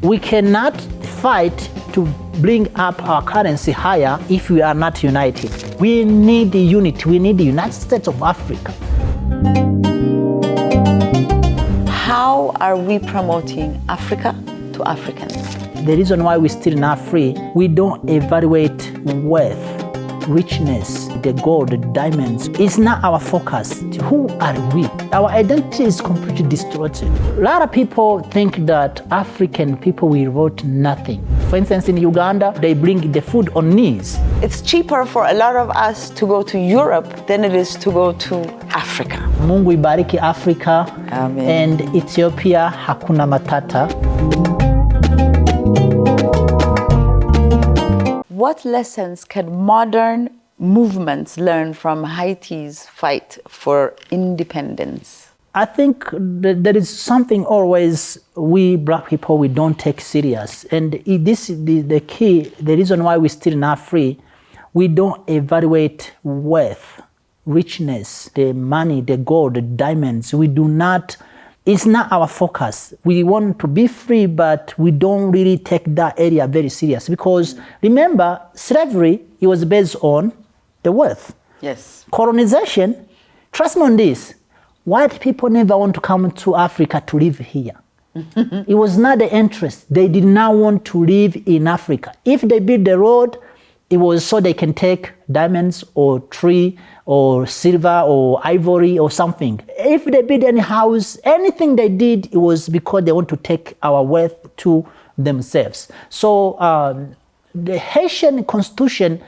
We cannot fight to bring up our currency higher if we are not united. We need unity. We need the United States of Africa. How are we promoting Africa to Africans? The reason why we're still not free, we don't evaluate wealth, richness, the gold, the diamonds. It's not our focus. Who are we? Our identity is completely distorted. A lot of people think that African people will vote nothing. For instance, in Uganda, they bring the food on knees. It's cheaper for a lot of us to go to Europe than it is to go to Africa. Mungu ibariki Africa. Amen. And Ethiopia, hakuna matata. What lessons can modern movements learn from Haiti's fight for independence? I think there is something always we black people, we don't take serious. And this is the key, the reason why we're still not free. We don't evaluate wealth, richness, the money, the gold, the diamonds. We do not, it's not our focus. We want to be free, but we don't really take that area very serious. Because remember, slavery, it was based on the wealth. Yes. Colonization, trust me on this, white people never want to come to Africa to live here. It was not the interest. They did not want to live in Africa. If they built the road, it was so they can take diamonds or tree or silver or ivory or something. If they built any house, anything they did, it was because they want to take our wealth to themselves. So the Haitian constitution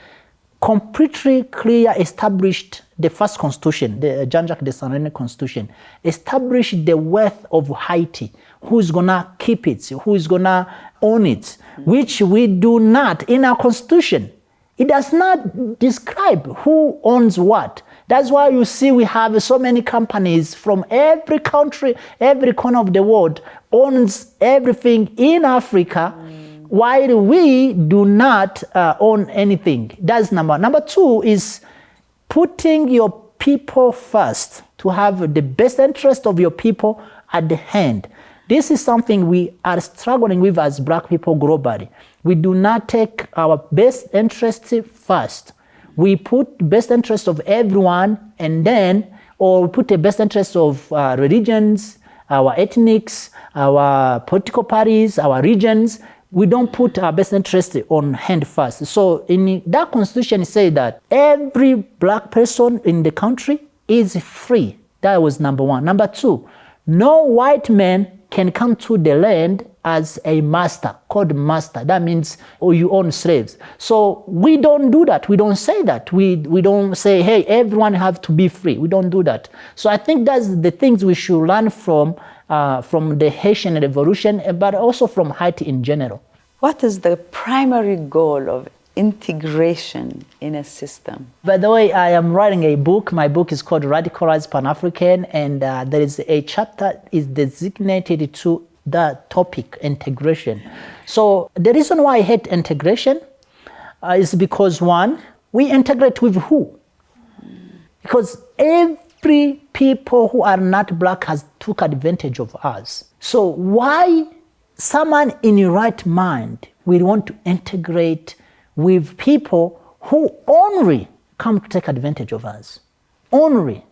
completely clear established the first constitution, the Jean-Jacques Dessalines constitution, established the wealth of Haiti, who's gonna keep it, who's gonna own it, which we do not in our constitution. It does not describe who owns what. That's why you see we have so many companies from every country, every corner of the world owns everything in Africa, while we do not own anything. That's number. Number two is putting your people first, to have the best interest of your people at the hand. This is something we are struggling with as black people globally. We do not take our best interest first. We put best interest of everyone and then, or we put the best interest of religions, our ethnics, our political parties, our regions. We don't put our best interest on hand first. So in that constitution, it says that every black person in the country is free. That was number one. Number two, no white man can come to the land as a master, called master. That means, oh, you own slaves. So we don't do that. We don't say that. We don't say, hey, everyone have to be free. We don't do that. So I think that's the things we should learn from the Haitian Revolution, but also from Haiti in general. What is the primary goal of integration in a system? By the way, I am writing a book. My book is called Radicalized Pan-African, and there is a chapter is designated to that topic, integration. So the reason why I hate integration is because, one, we integrate with who? Because every people who are not black has took advantage of us. So why someone in your right mind will want to integrate with people who only come to take advantage of us? Only.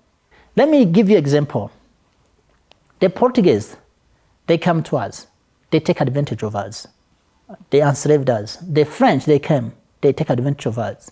Let me give you an example. The Portuguese, they come to us. They take advantage of us. They enslaved us. The French, they came. They take advantage of us.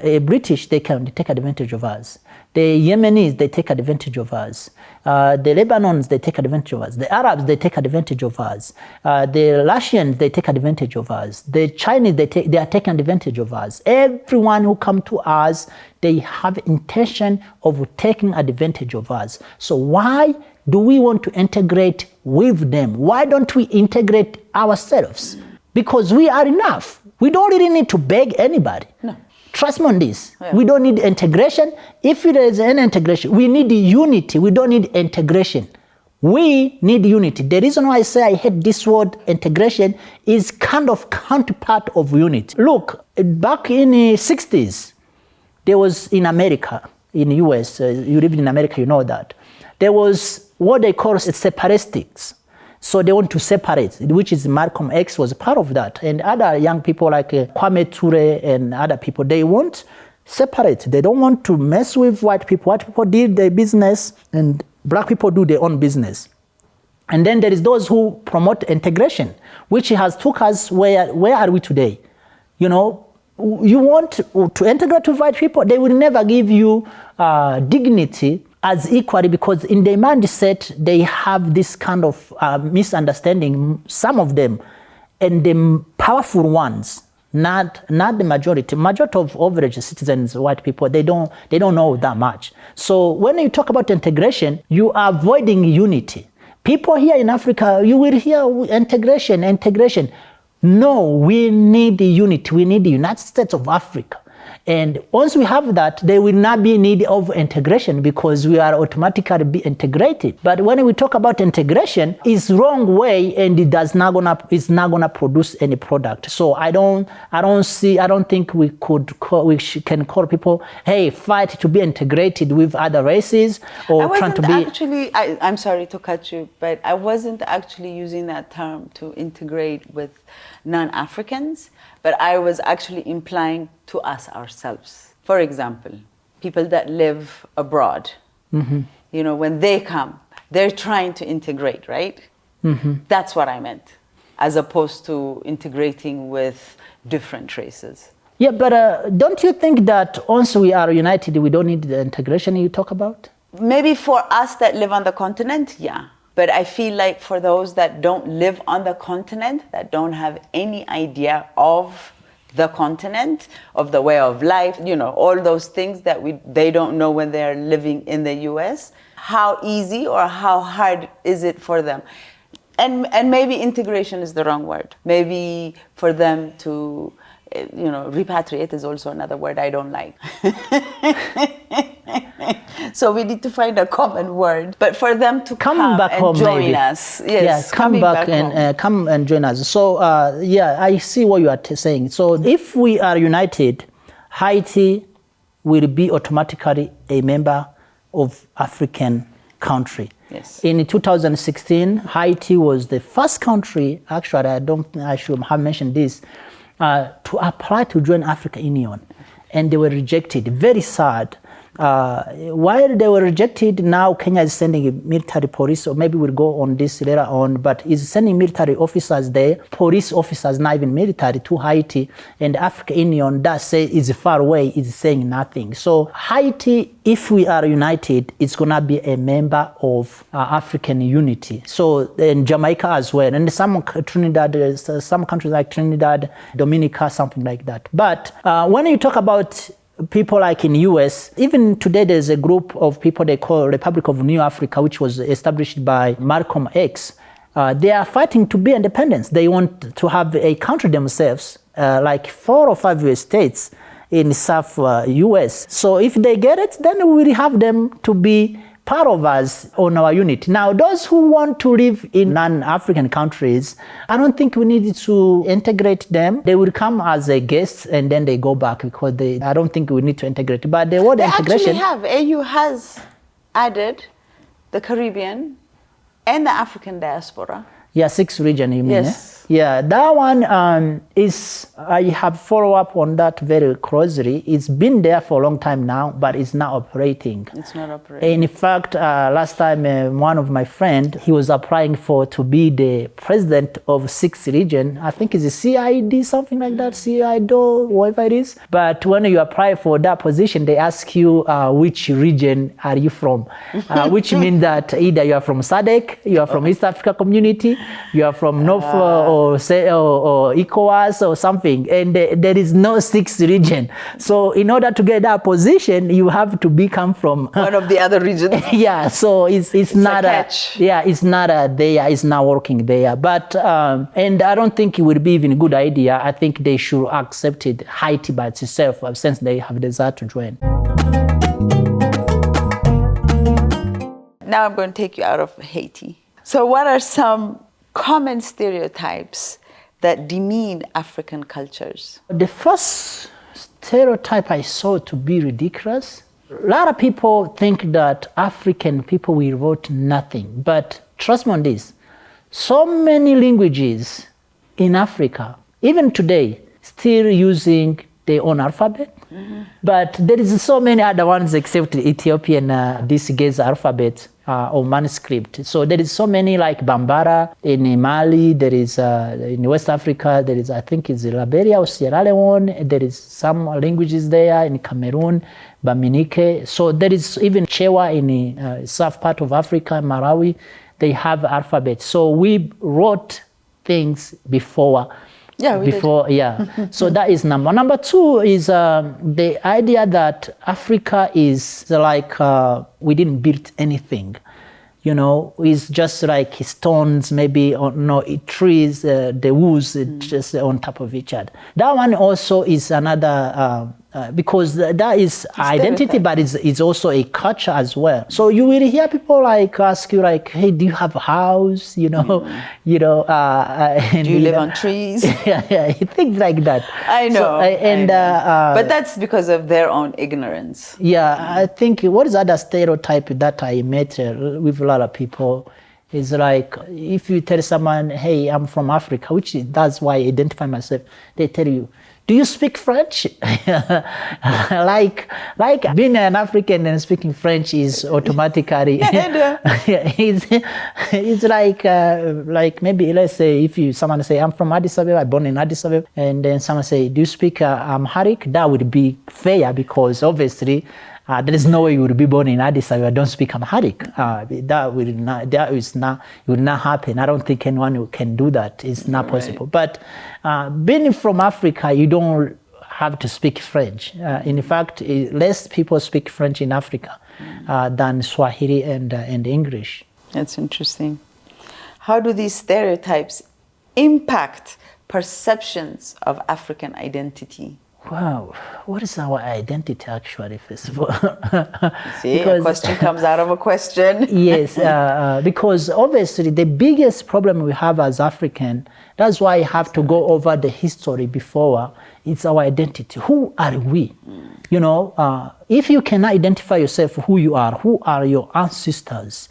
British, they come. They take advantage of us. The Yemenis, they take advantage of us. The Lebanons, they take advantage of us. The Arabs, they take advantage of us. The Russians, they take advantage of us. The Chinese, they are taking advantage of us. Everyone who come to us, they have intention of taking advantage of us. So why do we want to integrate with them? Why don't we integrate ourselves? Because we are enough. We don't really need to beg anybody. No. Trust me on this. Yeah. We don't need integration. If there is an integration, we need unity. We don't need integration. We need unity. The reason why I say I hate this word integration is kind of counterpart of unity. Look, back in the 60s, there was in America, in the US, you live in America, you know that. There was what they call separatists. So they want to separate, which is Malcolm X was part of that. And other young people like Kwame Ture and other people, they want separate. They don't want to mess with white people. White people did their business and black people do their own business. And then there is those who promote integration, which has took us where are we today? You know, you want to integrate with white people, they will never give you dignity as equally, because in their mindset, they have this kind of misunderstanding, some of them, and the powerful ones, not the majority. Majority of average citizens, white people, they don't know that much. So when you talk about integration, you are avoiding unity. People here in Africa, you will hear integration. No, we need unity. We need the United States of Africa. And once we have that, there will not be need of integration because we are automatically be integrated. But when we talk about integration, it's wrong way and it's not gonna produce any product. So I don't think we can call people, hey, fight to be integrated with other races or trying to be. I'm sorry to cut you, but I wasn't actually using that term to integrate with non-Africans, but I was actually implying to us ourselves. For example, people that live abroad, you know, when they come, they're trying to integrate, right? That's what I meant, as opposed to integrating with different races. Yeah, but don't you think that once we are united, we don't need the integration you talk about? Maybe for us that live on the continent, yeah. But I feel like for those that don't live on the continent, that don't have any idea of the continent, of the way of life, you know, all those things that they don't know when they're living in the US, how easy or how hard is it for them? And maybe integration is the wrong word. Maybe for them to, you know, repatriate is also another word I don't like. So we need to find a common word, but for them to come back and home, join maybe. Us. Yes, come back and come and join us. So yeah, I see what you are saying. So if we are united, Haiti will be automatically a member of African country. Yes. In 2016, Haiti was the first country, actually I should have mentioned this, to apply to join African Union, and they were rejected. Very sad. While they were rejected, now Kenya is sending a military police, or maybe we'll go on this later on, but is sending military officers there, police officers, not even military, to Haiti, and the African Union that say is far away, is saying nothing. So Haiti, if we are united, it's gonna be a member of African unity. So in Jamaica as well, and some Trinidad, some countries like Trinidad, Dominica, something like that. But when you talk about people like in US, even today there's a group of people they call Republic of New Africa, which was established by Malcolm X. They are fighting to be independent. They want to have a country themselves, like 4 or 5 states in South US. So if they get it, then we will have them to be part of us on our unit. Now, those who want to live in non-African countries, I don't think we need to integrate them. They will come as a guest and then they go back because I don't think we need to integrate. But the word integration... Actually AU has added the Caribbean and the African diaspora. Yeah, 6 region, you mean? Yes. Yeah, that one I have follow up on that very closely. It's been there for a long time now, but it's not operating. It's not operating. In fact, last time one of my friend, he was applying to be the president of 6 region. I think it's a CID, something like that, CID, whatever it is. But when you apply for that position, they ask you which region are you from, which means that either you are from SADC, you are from East Africa Community, you are from North or ECOWAS or something, and there is no 6th region. So in order to get that position, you have to come from one of the other regions. Yeah, so it's not a catch. It's not there. It's not working there. But and I don't think it would be even a good idea. I think they should accept it, Haiti by itself, since they have decided to join. Now I'm going to take you out of Haiti. So what are some common stereotypes that demean African cultures? The first stereotype I saw to be ridiculous, a lot of people think that African people will vote nothing. But trust me on this, so many languages in Africa, even today, still using their own alphabet. But there is so many other ones except the Ethiopian, this Gez alphabet or manuscript. So there is so many like Bambara in Mali, there is in West Africa, there is I think it's Liberia or Sierra Leone, there is some languages there in Cameroon, Baminike. So there is even Chewa in the south part of Africa, Malawi, they have alphabet. So we wrote things before. Yeah, we did. Yeah. So that is number one. Number two is the idea that Africa is like we didn't build anything. You know, it's just like stones, maybe, or no, trees, the woods just on top of each other. That one also is another, because that is identity, but it's also a culture as well. So you will hear people like ask you like, hey, do you have a house? You know, and do you live on trees? yeah, things like that. I know. So, and but that's because of their own ignorance. Yeah, I think what is other stereotype that I met with a lot of people is like, if you tell someone, hey, I'm from Africa, which that's why I identify myself, they tell you, do you speak French? like being an African and speaking French is automatically it's like maybe let's say if someone say I'm from Addis Ababa, I'm born in Addis Ababa, and then someone say, do you speak Amharic? That would be fair because obviously there is no way you would be born in Addis Ababa, don't speak Amharic. That would not happen. I don't think anyone who can do that. It's not possible. But being from Africa, you don't have to speak French. In fact, less people speak French in Africa than Swahili and English. That's interesting. How do these stereotypes impact perceptions of African identity? Wow, what is our identity actually, first of all? See, a question comes out of a question. Yes, because obviously the biggest problem we have as African, that's why I have to go over the history before, it's our identity. Who are we? You know, if you cannot identify yourself who you are, who are your ancestors,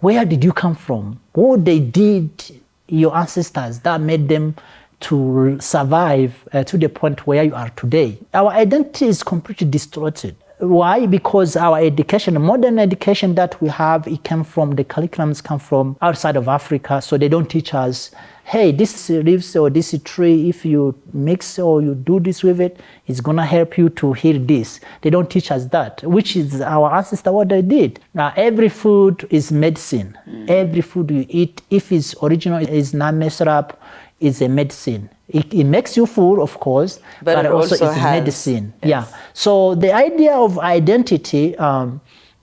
where did you come from, what they did, your ancestors, that made them to survive to the point where you are today. Our identity is completely distorted. Why? Because our education, modern education that we have, it came from, the curriculums come from outside of Africa, so they don't teach us, hey, this leaves or this tree, if you mix or you do this with it, it's gonna help you to heal this. They don't teach us that, which is our ancestors, what they did. Now, every food is medicine. Every food you eat, if it's original, is not messed up, is a medicine. It makes you full, of course, but also it's medicine. Yes. Yeah. So the idea of identity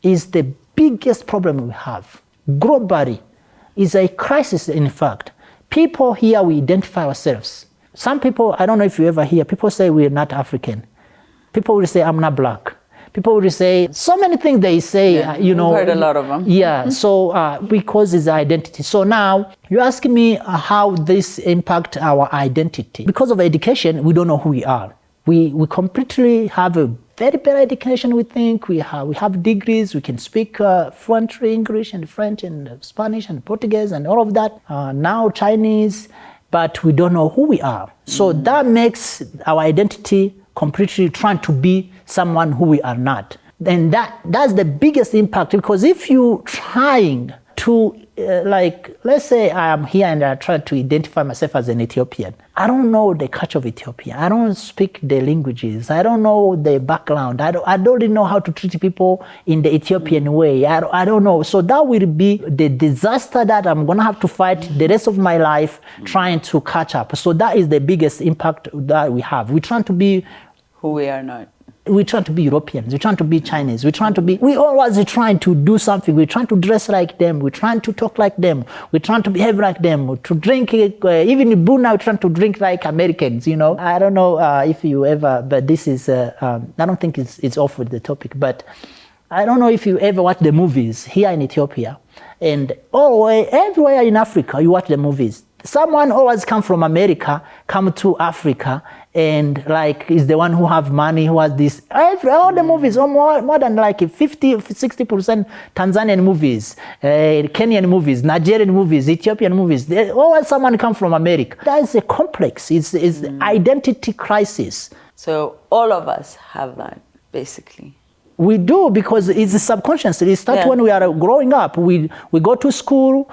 is the biggest problem we have. Globally, is a crisis, in fact. People here, we identify ourselves. Some people, I don't know if you ever hear, people say we're not African. People will say, I'm not black. People will say, so many things they say, you know. I've heard a lot of them. Yeah, so because it's identity. So now, you're asking me how this impact our identity. Because of education, we don't know who we are. We completely have a very bad education, we think. We have degrees, we can speak fluently English and French and Spanish and Portuguese and all of that. Now Chinese, but we don't know who we are. So that makes our identity completely trying to be someone who we are not. And that's the biggest impact, because if you trying to, like, let's say I am here and I try to identify myself as an Ethiopian. I don't know the culture of Ethiopia. I don't speak the languages. I don't know the background. I don't really know how to treat people in the Ethiopian way. I don't know. So that will be the disaster that I'm going to have to fight the rest of my life trying to catch up. So that is the biggest impact that we have. We're trying to be who we are not. We're trying to be Europeans, we're trying to be Chinese, we always trying to do something, we're trying to dress like them, we're trying to talk like them, we're trying to behave like them, to drink, even in Brunei, we're trying to drink like Americans, you know. I don't know if you ever, but this is, I don't think it's off with the topic, but I don't know if you ever watch the movies here in Ethiopia, and everywhere in Africa, you watch the movies. someone always come from America, come to Africa, and like is the one who have money, who has this. All the movies, or more than like 50-60% Tanzanian movies, Kenyan movies, Nigerian movies, Ethiopian movies. Always someone come from America. That is a complex. It's identity crisis. So all of us have that, basically. We do, because it's subconscious. It starts when we are growing up. We go to school,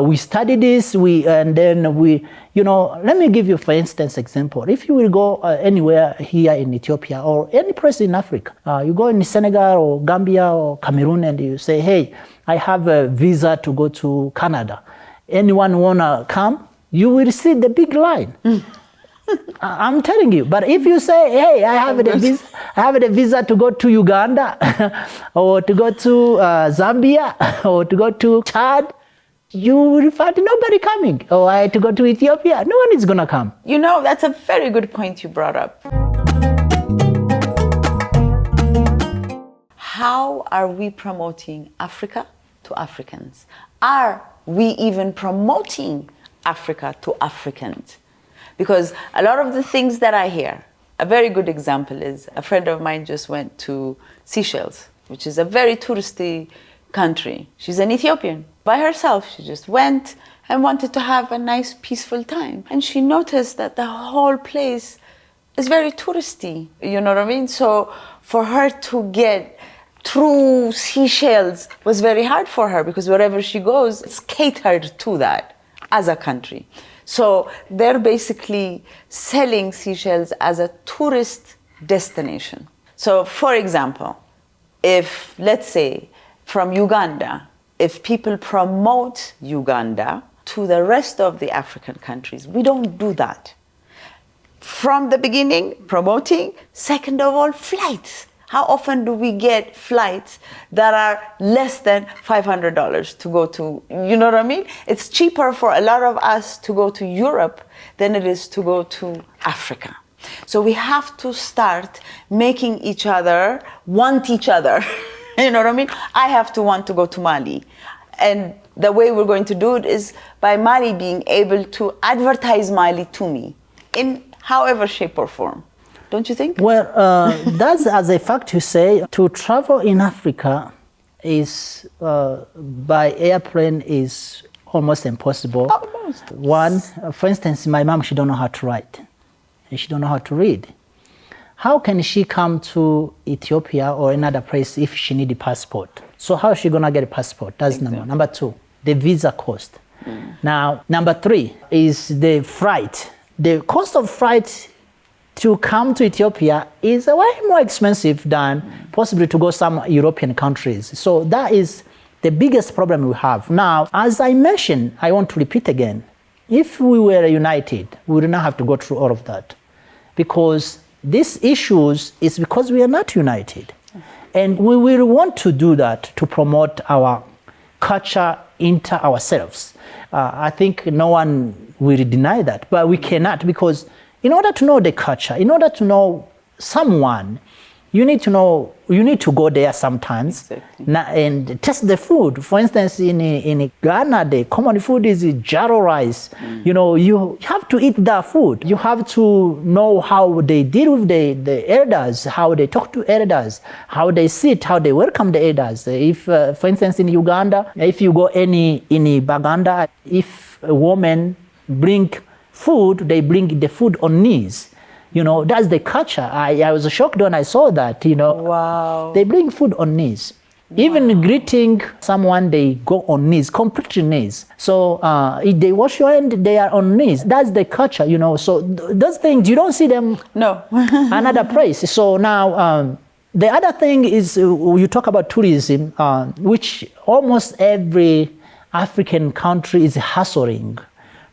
we study this, and then we, let me give you, for instance, example. If you will go anywhere here in Ethiopia or any place in Africa, you go in Senegal or Gambia or Cameroon and you say, hey, I have a visa to go to Canada. Anyone wanna come? You will see the big line. I'm telling you. But if you say, hey, I have a visa to go to Uganda or to go to Zambia or to go to Chad, you will find nobody coming. Or I to go to Ethiopia, no one is going to come. That's a very good point you brought up. How are we promoting Africa to Africans? Are we even promoting Africa to Africans? Because a lot of the things that I hear, a very good example is a friend of mine just went to Seychelles, which is a very touristy country. She's an Ethiopian. By herself, she just went and wanted to have a nice, peaceful time. And she noticed that the whole place is very touristy. You know what I mean? So for her to get through Seychelles was very hard for her, because wherever she goes, it's catered to that as a country. So they're basically selling Seychelles as a tourist destination. So for example, if, let's say, from Uganda, if people promote Uganda to the rest of the African countries, we don't do that. From the beginning, promoting. Second of all, flights. How often do we get flights that are less than $500 to go to, you know what I mean? It's cheaper for a lot of us to go to Europe than it is to go to Africa. So we have to start making each other want each other. You know what I mean? I have to want to go to Mali. And the way we're going to do it is by Mali being able to advertise Mali to me in however shape or form. Don't you think? Well, that's as a fact you say. To travel in Africa is by airplane is almost impossible. Almost. One, for instance, my mom, she don't know how to write. And she don't know how to read. How can she come to Ethiopia or another place if she need a passport? So how is she gonna get a passport? That's number one. Number two, the visa cost. Now, number three is the flight. The cost of flight to come to Ethiopia is way more expensive than possibly to go some European countries. So that is the biggest problem we have. Now, as I mentioned, I want to repeat again, if we were united, we would not have to go through all of that. Because these issues is because we are not united. And we will want to do that to promote our culture into ourselves. I think no one will deny that, but we cannot, because in order to know the culture, in order to know someone, you need to go there sometimes. Exactly. And test the food. For instance, in Ghana, the common food is jarro rice. You have to eat that food. You have to know how they deal with the elders, how they talk to elders, how they sit, how they welcome the elders. If, for instance, in Uganda, if you go in Baganda, if a woman bring food, they bring the food on knees. That's the culture. I was shocked when I saw that, Wow. They bring food on knees. Wow. Even greeting someone, they go on knees, completely knees. So if they wash your hand, they are on knees. That's the culture, So those things, you don't see them another place. So now, the other thing is, you talk about tourism, which almost every African country is hustling,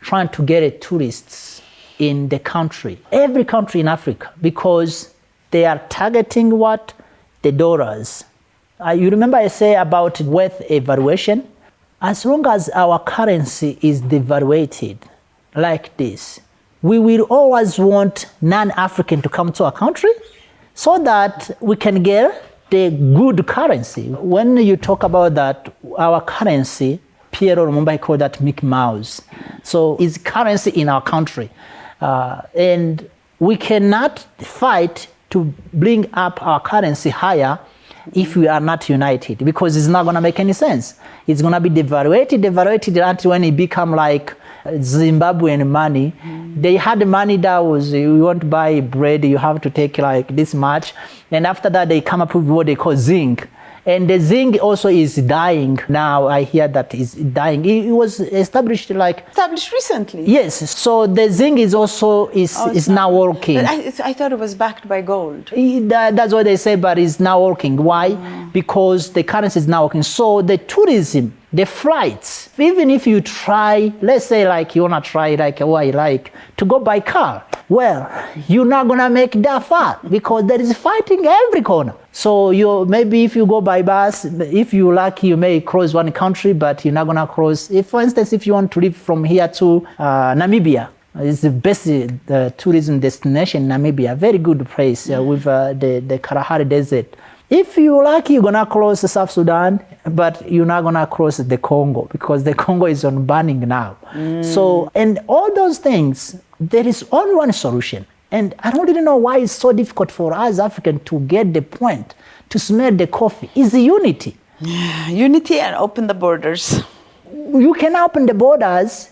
trying to get tourists in the country, every country in Africa, because they are targeting what? The dollars. You remember I say about wealth evaluation? As long as our currency is devaluated like this, we will always want non-African to come to our country so that we can get the good currency. When you talk about that, our currency, Pierre Lumumba called that Mickey Mouse. So it's currency in our country. And we cannot fight to bring up our currency higher if we are not united, because it's not going to make any sense. It's going to be devaluated until when it become like Zimbabwean money. They had money that was, you want to buy bread, you have to take like this much. And after that, they come up with what they call zinc. And the zinc also is dying now. I hear that it's dying. It was established recently. Yes. So the zinc is also is now working. But I thought it was backed by gold. That's what they say, but it's now working. Why? Because the currency is now working. So the tourism, the flights, even if you try, let's say like you want to try like to go by car, well, you're not going to make that far because there is fighting every corner. So maybe if you go by bus, if you're lucky, you may cross one country, but you're not going to cross. For instance, if you want to live from here to Namibia, it's the best tourism destination, Namibia, very good place with the Kalahari Desert. If you're lucky, you're going to cross South Sudan, but you're not going to cross the Congo because the Congo is on burning now. So, and all those things, there is only one solution. And I don't really know why it's so difficult for us Africans to get the point, to smell the coffee. It's the unity. Unity and open the borders. You can open the borders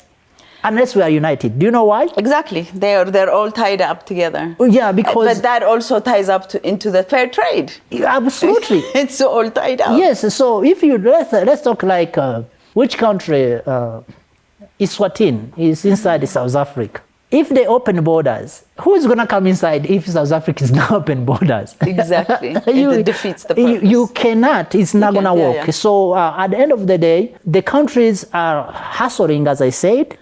unless we are united. Do you know why? Exactly. They're all tied up together. Yeah, because... But that also ties up into the fair trade. Absolutely. It's all tied up. Yes, so if you... Let's talk like which country... Eswatini is inside South Africa. If they open borders, who is going to come inside if South Africa is not open borders? Exactly. It defeats the purpose. You cannot. It's not going to work. Yeah. So at the end of the day, the countries are hustling, as I said,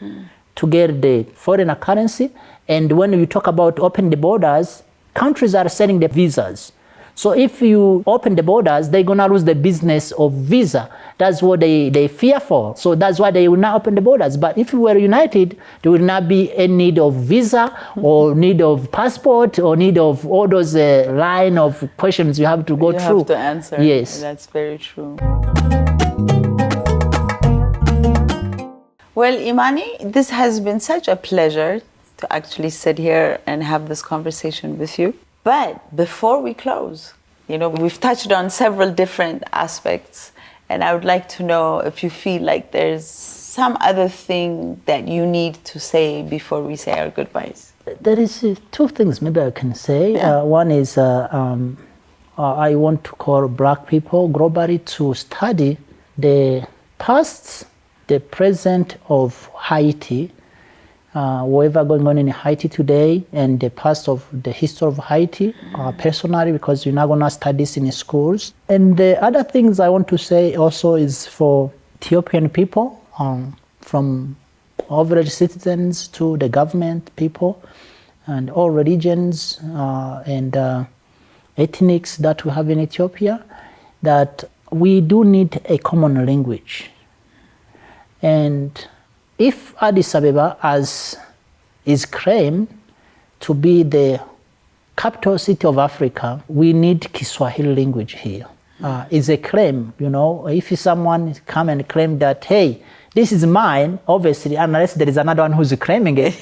to get the foreign currency. And when you talk about open the borders, countries are selling the visas. So if you open the borders, they're going to lose the business of visa. That's what they fear for. So that's why they will not open the borders. But if we were united, there will not be any need of visa or need of passport or need of all those line of questions you have to go through. You have to answer. Yes. That's very true. Well, Imani, this has been such a pleasure to actually sit here and have this conversation with you. But before we close, we've touched on several different aspects, and I would like to know if you feel like there's some other thing that you need to say before we say our goodbyes. There is two things maybe I can say. Yeah. One is I want to call Black people globally to study the past, the present of Haiti, whatever going on in Haiti today, and the past of the history of Haiti personally, because you're not going to study this in schools. And the other things I want to say also is for Ethiopian people, from average citizens to the government people, and all religions and ethnics that we have in Ethiopia, that we do need a common language. And if Addis Ababa, as is claimed to be the capital city of Africa, we need Kiswahili language here. It's a claim, if someone come and claim that, hey, this is mine, obviously, unless there is another one who's claiming it,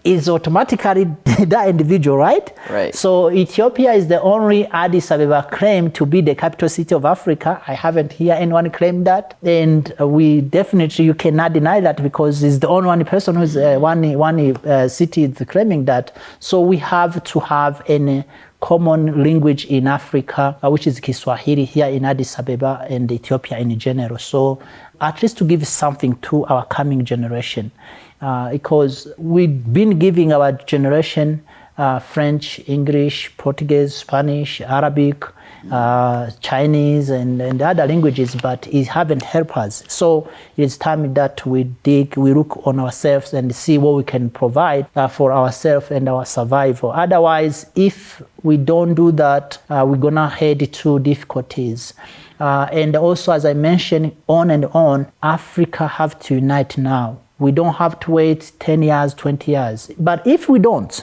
is automatically that individual, right? Right. So Ethiopia is the only Addis Ababa claim to be the capital city of Africa. I haven't heard anyone claim that. And you cannot deny that because it's the only one person who's one city is claiming that. So we have to have a common language in Africa, which is Kiswahili here in Addis Ababa and Ethiopia in general. So at least to give something to our coming generation, because we've been giving our generation French, English, Portuguese, Spanish, Arabic, Chinese, and other languages, but it haven't helped us. So it's time that we look on ourselves and see what we can provide for ourselves and our survival. Otherwise, if we don't do that, we're gonna head to difficulties. And also, as I mentioned, on and on, Africa have to unite now. We don't have to wait 10 years, 20 years. But if we don't,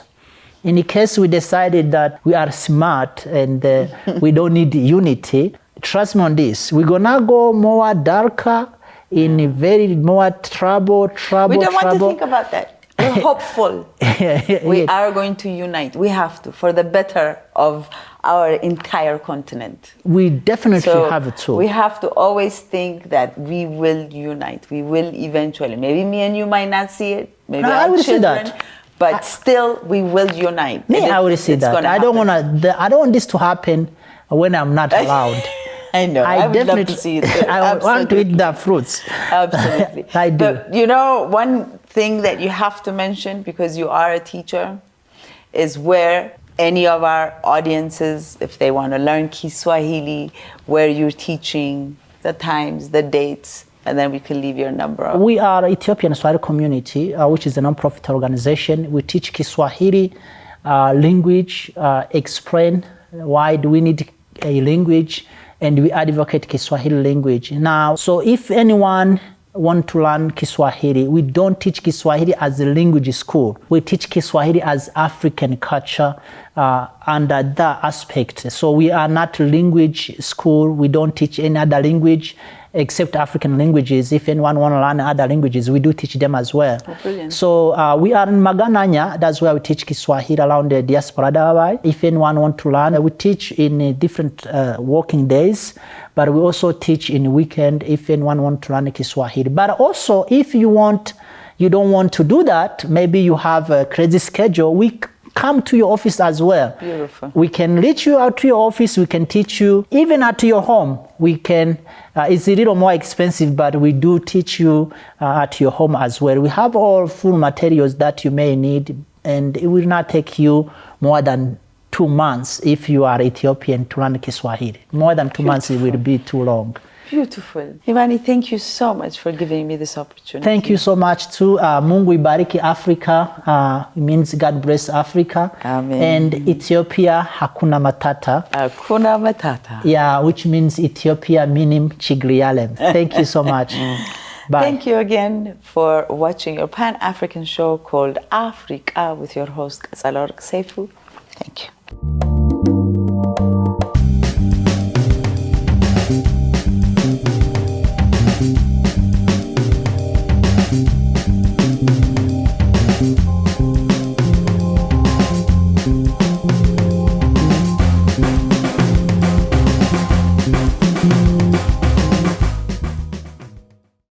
in the case we decided that we are smart and we don't need unity, trust me on this, we're gonna go more darker in very more trouble. We don't want to think about that. We're hopeful. We are going to unite. We have to, for the better of our entire continent. We definitely have to. We have to always think that we will unite. We will eventually. Maybe me and you might not see it. Maybe I will see children, that. but still, we will unite. I will see that. I don't want this to happen when I'm not allowed. I know. I would love to see it. I want to eat the fruits. Absolutely. I do. But you know, one thing that you have to mention, because you are a teacher, is where any of our audiences, if they want to learn Kiswahili, where you're teaching, the times, the dates, and then we can leave your number. We are Ethiopian Swahili Community, which is a non-profit organization. We teach Kiswahili language, explain why do we need a language, and we advocate Kiswahili language. Now, so if anyone want to learn Kiswahili, we don't teach Kiswahili as a language school. We teach Kiswahili as African culture under that aspect. So we are not a language school. We don't teach any other language except African languages. If anyone want to learn other languages, we do teach them as well. Oh, brilliant. So we are in Magananya. That's where we teach Kiswahili around the diaspora. If anyone want to learn, we teach in different working days, but we also teach in weekend if anyone want to learn Kiswahili. But also, if you don't want to do that, maybe you have a crazy schedule, we come to your office as well. Beautiful. We can reach you out to your office. We can teach you even at your home. We can. It's a little more expensive, but we do teach you at your home as well. We have all full materials that you may need, and it will not take you more than 2 months if you are Ethiopian to learn Kiswahili. More than 2 months, it will be too long. Beautiful. Imani, thank you so much for giving me this opportunity. Thank you so much too. Mungu ibariki Africa. It means God bless Africa. Amen. And Ethiopia, hakuna matata. Hakuna matata. Yeah, which means Ethiopia meaning Chigriyalem. Thank you so much. Bye. Thank you again for watching your Pan-African show called Afreeqa with your host, Kasalork Seifu. Thank you.